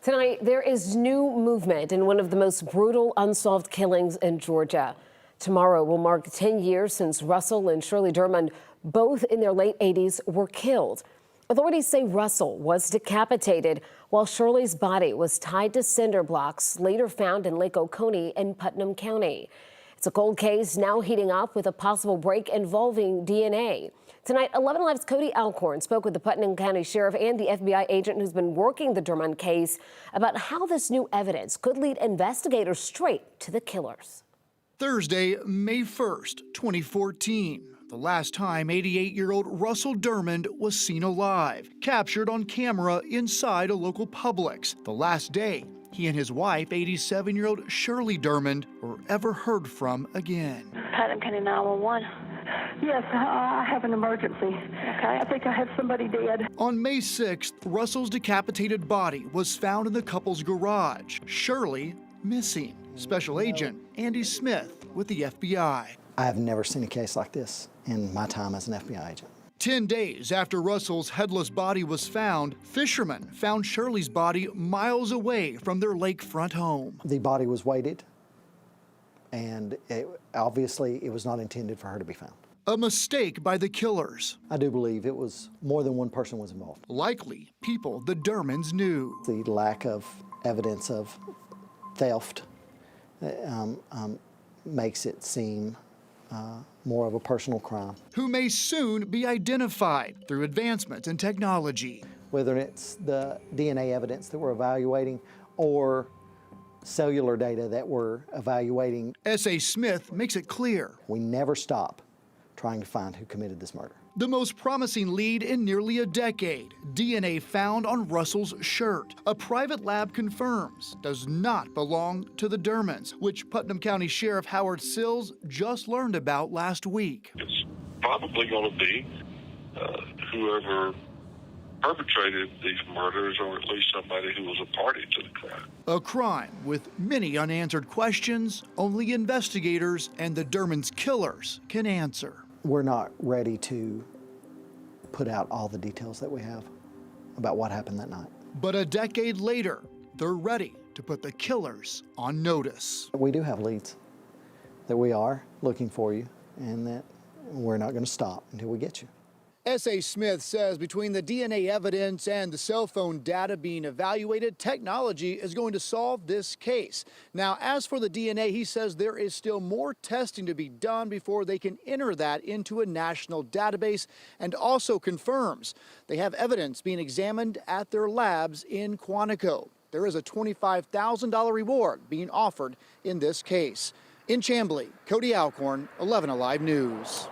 Tonight, there is new movement in one of the most brutal unsolved killings in Georgia. Tomorrow will mark 10 years since Russell and Shirley Dermond, both in their late 80s, were killed. Authorities say Russell was decapitated while Shirley's body was tied to cinder blocks later found in Lake Oconee in Putnam County. It's a cold case now heating up with a possible break involving DNA. Tonight, 11 Alive's Cody Alcorn spoke with the Putnam County Sheriff and the FBI agent who's been working the Dermond case about how this new evidence could lead investigators straight to the killers. Thursday, May 1st, 2014. The last time 88-year-old Russell Dermond was seen alive, captured on camera inside a local Publix. The last day he and his wife, 87-year-old Shirley Dermond, were ever heard from again. Putnam County 911. Yes, I have an emergency. Okay. I think I have somebody dead. On May 6th, Russell's decapitated body was found in the couple's garage. Shirley missing. Special Agent Andy Smith with the FBI. I have never seen a case like this in my time as an FBI agent. 10 days after Russell's headless body was found, fishermen found Shirley's body miles away from their lakefront home. The body was weighted, and obviously it was not intended for her to be found. A mistake by the killers. I do believe it was more than one person was involved. Likely people the Dermonds knew. The lack of evidence of theft makes it seem more of a personal crime. Who may soon be identified through advancements in technology. Whether it's the DNA evidence that we're evaluating or cellular data that we're evaluating. S.A. Smith makes it clear. We never stop trying to find who committed this murder. The most promising lead in nearly a decade. DNA found on Russell's shirt. A private lab confirms does not belong to the Dermonds, which Putnam County Sheriff Howard Sills just learned about last week. It's probably going to be whoever perpetrated these murders, or at least somebody who was a party to the crime. A crime with many unanswered questions only investigators and the Dermonds' killers can answer. We're not ready to put out all the details that we have about what happened that night. But a decade later, they're ready to put the killers on notice. We do have leads that we are looking for you, and that we're not going to stop until we get you. S.A. Smith says between the DNA evidence and the cell phone data being evaluated, technology is going to solve this case. Now, as for the DNA, he says there is still more testing to be done before they can enter that into a national database, and also confirms they have evidence being examined at their labs in Quantico. There is a $25,000 reward being offered in this case. In Chamblee, Cody Alcorn, 11 Alive News.